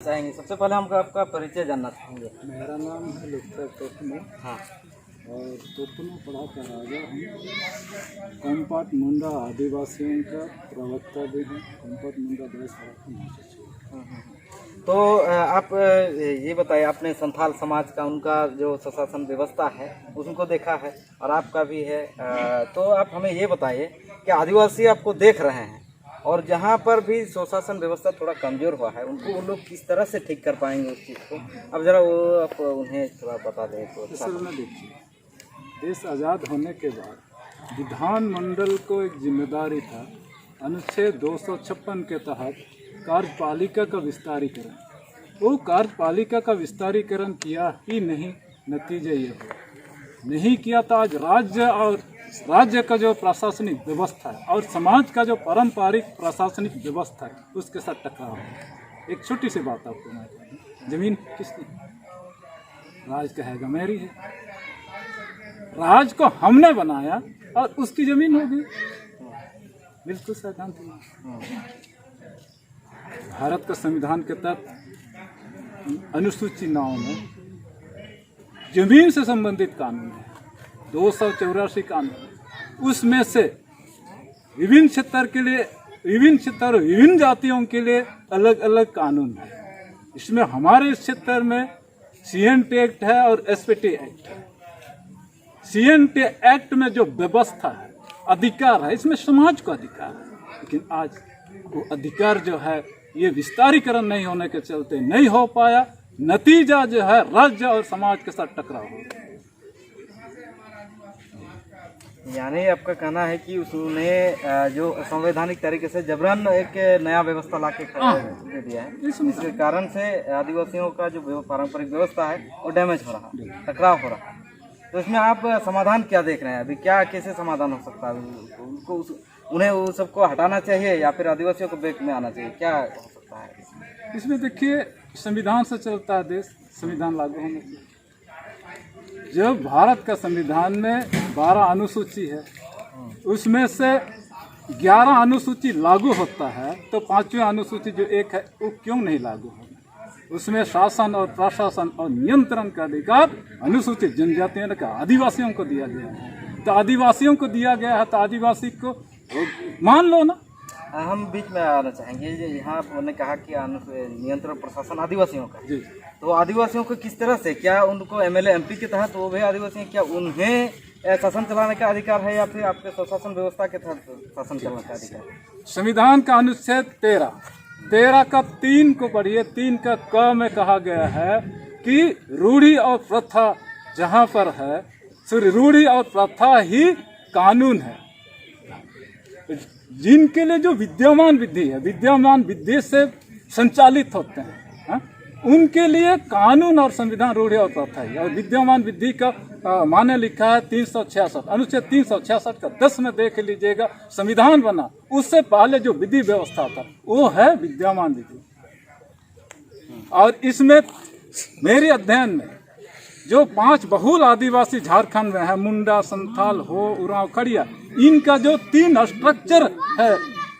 चाहेंगे। सबसे पहले हम आपका परिचय जानना चाहेंगे। मेरा नाम है लुत्फा तोपनो। हाँ। और तोपनो पढ़ा का राजा हूँ। कंपाट मुंडा आदिवासियों का प्रवक्ता भी हैं। कंपाट मुंडा देश तो आप ये बताइए, आपने संथाल समाज का उनका जो स्वशासन व्यवस्था है उसको देखा है और आपका भी है, तो आप हमें ये बताइए कि आदिवासी आपको देख रहे हैं और जहाँ पर भी स्वशासन व्यवस्था थोड़ा कमज़ोर हुआ है उनको वो लोग किस तरह से ठीक कर पाएंगे उस चीज़ को। अब ज़रा वो आप उन्हें थोड़ा बता दें तो अच्छा। असल में देखिए, देश आज़ाद होने के बाद विधानमंडल को एक जिम्मेदारी था अनुच्छेद 256 के तहत कार्यपालिका का विस्तारीकरण। वो कार्यपालिका का विस्तारीकरण किया ही नहीं, नतीजे ये हुआ नहीं किया तो आज राज्य का जो प्रशासनिक व्यवस्था है और समाज का जो पारंपरिक प्रशासनिक व्यवस्था है उसके साथ टकराव है। एक छोटी सी बात आपको मैं बताऊं, जमीन किसकी? राज कहेगा मेरी है। राज को हमने बनाया और उसकी जमीन हो गई। बिल्कुल सैद्धांतिक। भारत का संविधान के तहत अनुसूची 9 में जमीन से संबंधित कानून है 284 कानून। उसमें से विभिन्न क्षेत्र के लिए विभिन्न जातियों के लिए अलग अलग कानून है। इसमें हमारे इस क्षेत्र में CNT एक्ट है और SPT एक्ट है। CNT एक्ट में जो व्यवस्था है, अधिकार है, इसमें समाज को अधिकार है, लेकिन आज वो अधिकार जो है ये विस्तारीकरण नहीं होने के चलते नहीं हो पाया। नतीजा जो है राज्य और समाज के साथ टकराव हो गया। यानी आपका कहना है कि उसने जो संवैधानिक तरीके से जबरन एक नया व्यवस्था लाके दे दिया है, इसके कारण से आदिवासियों का जो पारंपरिक व्यवस्था है वो डैमेज हो रहा है, टकराव हो रहा है। तो इसमें आप समाधान क्या देख रहे हैं? अभी क्या कैसे समाधान हो सकता है? उनको उन्हें वो सबको हटाना चाहिए या फिर आदिवासियों को ब्रेक में आना चाहिए? क्या हो सकता है इसमें? देखिए, संविधान से चलता है देश, संविधान लागू होना चाहिए। जब भारत का संविधान में 12 अनुसूची है, उसमें से 11 अनुसूची लागू होता है, तो 5वीं अनुसूची जो एक है वो क्यों नहीं लागू होगा? उसमें शासन और प्रशासन और नियंत्रण का अधिकार अनुसूचित जनजातियों का आदिवासियों को दिया गया है। तो आदिवासियों को दिया गया है तो आदिवासी को मान लो ना। हम बीच में आना चाहेंगे। यहाँ आपने कहा कि नियंत्रण प्रशासन आदिवासियों का जी, तो आदिवासियों को किस तरह से, क्या उनको MLA MP के तहत वो भी आदिवासी हैं, क्या उन्हें शासन चलाने का अधिकार है या फिर आपके स्वशासन व्यवस्था के तहत शासन चलाने का अधिकार है? संविधान का अनुच्छेद 13 का 3 को पढ़िए। 3 का क में कहा गया है कि रूढ़ी और प्रथा जहाँ पर है, सिर्फ रूढ़ी और प्रथा ही कानून है। जिनके लिए जो विद्यमान विधि है, विद्यमान विधि से संचालित होते हैं, उनके लिए कानून और संविधान रूढ़ी और प्रथा है। और विद्यमान विधि का माने लिखा है 366, अनुच्छेद 366 का 10 में देख लीजिएगा। संविधान बना उससे पहले जो विधि व्यवस्था था वो है विद्यमान विधि। और इसमें मेरे अध्ययन में जो 5 बहुल आदिवासी झारखंड में है, मुंडा, संथाल, हो, उरांव, खड़िया, इनका जो 3 स्ट्रक्चर है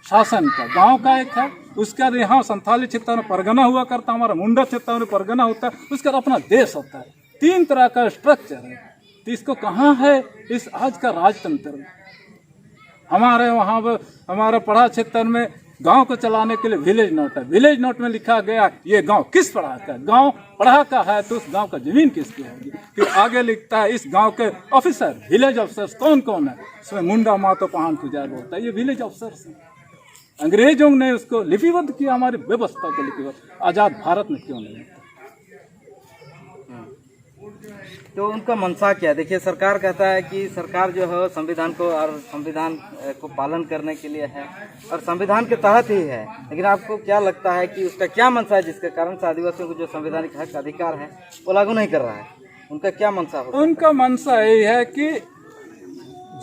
शासन का, गांव का एक है, उसका यहाँ संथाली क्षेत्र में परगना हुआ करता, हमारा मुंडा क्षेत्र में परगना होता है, उसका अपना देश होता है। 3 तरह का स्ट्रक्चर है। तो इसको कहाँ है इस आज का राजतंत्र में? हमारे वहाँ हमारा पढ़ा क्षेत्र में गांव को चलाने के लिए विलेज नोट है। विलेज नोट में लिखा गया ये गांव किस पढ़ा का है? गांव पढ़ा का है तो उस गांव का जमीन किसकी होगी? फिर आगे लिखता है इस गांव के ऑफिसर, विलेज ऑफिसर्स कौन कौन है? इसमें मुंडा, मातो, पहान, पुजारी होता है, ये विलेज ऑफिसर्स हैं। अंग्रेजों ने उसको लिपिबद्ध किया, हमारी व्यवस्था को लिपिबद्ध। आज़ाद भारत में क्यों नहीं? तो उनका मंशा क्या है? देखिए, सरकार कहता है कि सरकार जो है संविधान को और संविधान को पालन करने के लिए है और संविधान के तहत ही है, लेकिन आपको क्या लगता है कि उसका क्या मंशा है जिसके कारण से आदिवासियों को जो संवैधानिक हक अधिकार है वो लागू नहीं कर रहा है? उनका क्या मंशा हो? उनका मंशा यही है कि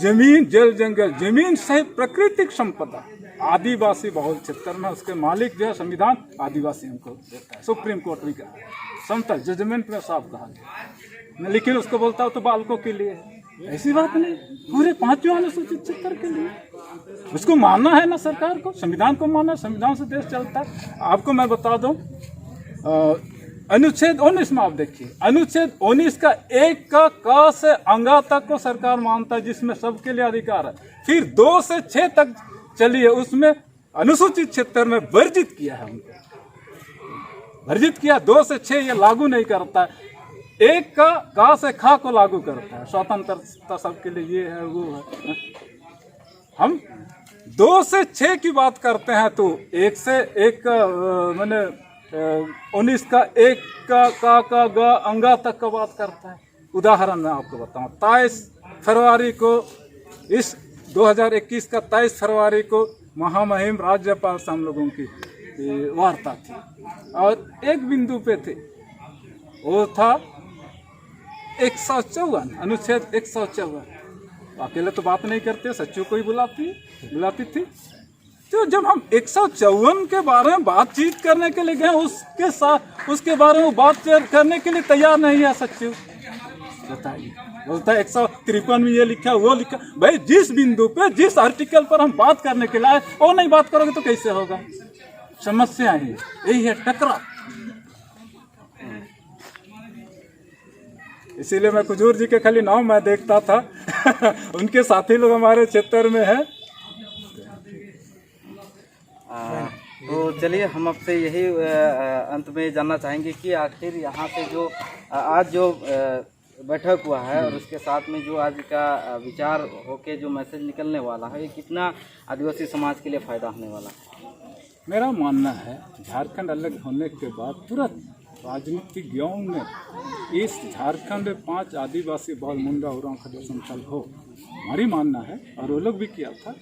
जमीन, जल जंगल, जमीन सहित प्राकृतिक संपदा आदिवासी बहुल क्षेत्र में उसके मालिक जो है संविधान आदिवासियों को देता है। सुप्रीम कोर्ट भी कहा, समता जजमेंट में साफ कहा गया, लेकिन उसको बोलता हो तो बालकों के लिए है। ऐसी बात नहीं, पूरे 5वें अनुसूचित क्षेत्र के लिए उसको मानना है ना सरकार को, संविधान को मानना, संविधान से देश चलता है। आपको मैं बता दूं, अनुच्छेद 19 में आप देखिए, अनुच्छेद 19 का 1 का क से अंगा तक को सरकार मानता है, जिसमें सबके लिए अधिकार है। फिर 2 से 6 तक चलिए, उसमें अनुसूचित क्षेत्र में वर्जित किया है, उनको वर्जित किया। 2 से 6 ये लागू नहीं करता है। 1 का क से ख को लागू करता है, स्वतंत्रता सबके लिए ये है वो है। हम 2 से 6 की बात करते हैं तो 1 से 1 मैंने 19 का 1 का ग अंगा तक का बात करता है। उदाहरण मैं आपको बताऊं, 23 फरवरी को इस 2021 का 23 फरवरी को महामहिम राज्यपाल से हम लोगों की वार्ता थी और एक बिंदु पे थे, वो था 154 अनुच्छेद 154। अकेले तो बात नहीं करते, सचिव को ही बुलाती थी। तो जब हम 154 के बारे में बातचीत करने के लिए गए, उसके साथ उसके बारे में बात करने के लिए तैयार नहीं है सचिव। बताइए, बोलता है 153 में ये लिखा वो लिखा। भाई जिस बिंदु पे जिस आर्टिकल पर हम बात करने के लिए आए वो नहीं बात करोगे तो कैसे होगा? समस्या ही यही है, टकराव। इसीलिए मैं कुजूर जी के खाली नाम मैं देखता था उनके साथी लोग हमारे क्षेत्र में है। तो चलिए हम आपसे यही अंत में जानना चाहेंगे कि आखिर यहाँ से जो आज जो बैठक हुआ है और उसके साथ में जो आज का विचार होके जो मैसेज निकलने वाला है, ये कितना आदिवासी समाज के लिए फ़ायदा होने वाला है? मेरा मानना है झारखंड अलग होने के बाद तुरंत राजनीतिज्ञों ने इस झारखंड में 5 आदिवासी बाल मुंडा उरांव का संथल हो, हमारी मानना है और वो लोग भी किया था,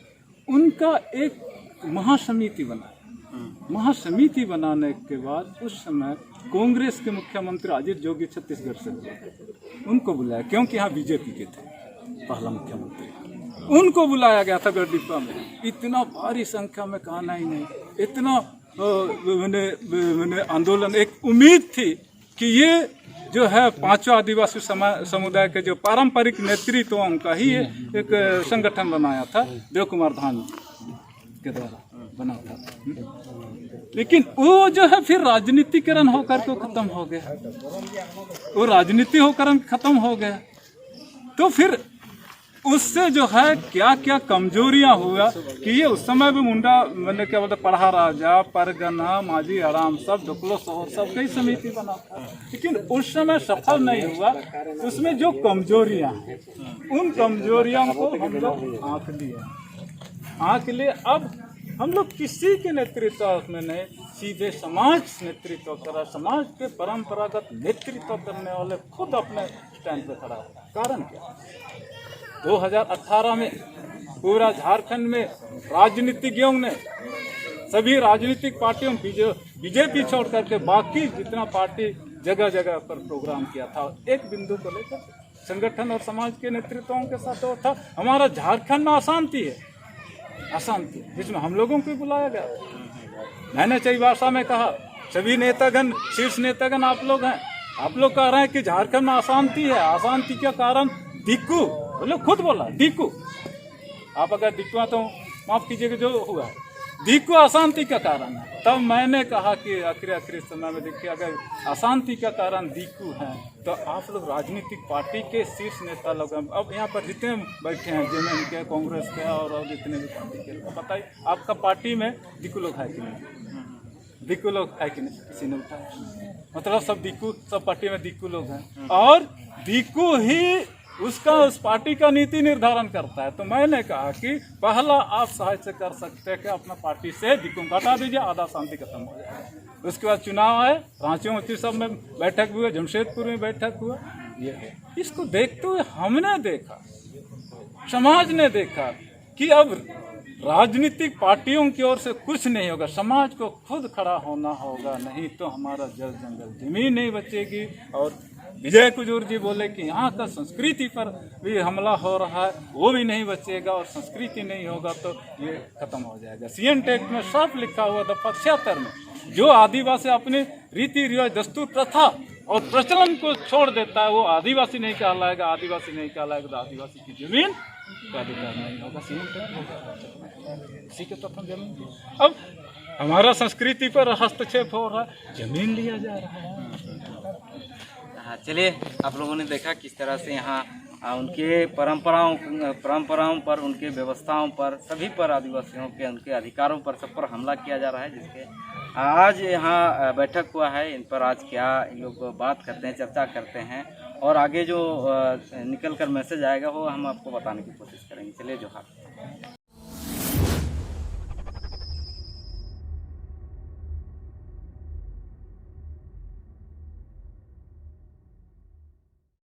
उनका एक महासमिति बना। महासमिति बनाने के बाद उस समय कांग्रेस के मुख्यमंत्री अजीत जोगी छत्तीसगढ़ से उनको बुलाया, क्योंकि यहाँ बीजेपी के थे पहला मुख्यमंत्री। उनको बुलाया गया था गढ़डिप्पा में। इतना भारी संख्या में कहना ही नहीं, इतना मैंने आंदोलन, एक उम्मीद थी कि ये जो है 5 आदिवासी समुदाय के जो पारंपरिक नेतृत्वों का ही एक संगठन बनाया था, देव कुमार धान के द्वारा बना था। लेकिन वो जो है फिर राजनीतिकरण होकर के खत्म हो गया, वो राजनीति होकर खत्म हो गया। तो फिर उससे जो है क्या क्या कमजोरियां हुआ कि ये उस समय भी मुंडा मैंने क्या बोलते पढ़ा राजा परगना माझी आराम सब ढुकलो शहर सब कई समिति बना था, लेकिन उस समय सफल नहीं हुआ। उसमें जो कमजोरियां हैं उन कमजोरियों को हम लोग आँख लिए। अब हम लोग किसी के नेतृत्व में नहीं, सीधे समाज नेतृत्व करा, समाज के परंपरागत नेतृत्व करने वाले खुद अपने स्टैंड पे खड़ा है। कारण क्या? 2018 में पूरा झारखंड में राजनीतिज्ञों ने, सभी राजनीतिक पार्टियों, बीजेपी छोड़ करके बाकी जितना पार्टी जगह जगह पर प्रोग्राम किया था, एक बिंदु को लेकर संगठन और समाज के नेतृत्वों के साथ वो था हमारा झारखंड में अशांति है, अशांति, जिसमें हम लोगों को बुलाया गया। मैंने कई भाषा में कहा, सभी नेतागण, शीर्ष नेतागण आप लोग हैं, आप लोग कह रहे हैं कि झारखंड में अशांति है, अशांति के कारण दिक्कू, बोले खुद बोला दिक्कू, आप अगर दिक्कू तो माफ कीजिएगा जो हुआ, दिक्कू अशांति का कारण है। तब मैंने कहा कि आखिरी समय में देखिए अगर अशांति का कारण दिक्कू है तो आप लोग राजनीतिक पार्टी के शीर्ष नेता लोग, अब यहाँ पर जितने बैठे हैं जेएमएम के, कांग्रेस के और जितने भी पार्टी के लोग, बताइए आपका पार्टी में दिक्कू लोग है कि नहीं? दिक्कू लोग है कि नहीं? किसी ने उठाया? मतलब सब दिक्कू, सब पार्टी में दिक्कू लोग हैं और दिक्कू ही उसका उस पार्टी का नीति निर्धारण करता है। तो मैंने कहा कि पहला आप सहायता कर सकते हैं कि अपना पार्टी से दिक्कू को हटा दीजिए, आधा शांति खत्म हो जाएगा। उसके बाद चुनाव है, रांची सब में बैठक हुई, जमशेदपुर में बैठक हुआ। ये है, इसको देखते हुए हमने देखा, समाज ने देखा कि अब राजनीतिक पार्टियों की ओर से कुछ नहीं होगा, समाज को खुद खड़ा होना होगा, नहीं तो हमारा जल जंगल जमीन नहीं बचेगी। और विजय कुजूर जी बोले कि यहाँ का संस्कृति पर भी हमला हो रहा है, वो भी नहीं बचेगा, और संस्कृति नहीं होगा तो ये खत्म हो जाएगा। सीएन टेक्ट में साफ लिखा हुआ था 75 में, जो आदिवासी अपने रीति रिवाज, दस्तूर, प्रथा और प्रचलन को छोड़ देता है वो आदिवासी नहीं कहलाएगा, आदिवासी नहीं कहलाएगा तो आदिवासी की जमीन का अधिकार नहीं होगा। सीएन टेक्ट इसी के तत्व जमीन। अब हमारा संस्कृति पर हस्तक्षेप हो रहा है, जमीन लिया जा रहा है। हाँ, चलिए, आप लोगों ने देखा किस तरह से यहाँ उनके परंपराओं पर, उनके व्यवस्थाओं पर, सभी पर, आदिवासियों के उनके अधिकारों पर, सब पर हमला किया जा रहा है। जिसके आज यहाँ बैठक हुआ है, इन पर आज क्या इन लोग बात करते हैं, चर्चा करते हैं, और आगे जो निकल कर मैसेज आएगा वो हम आपको बताने की कोशिश करेंगे। चलिए, जोहार।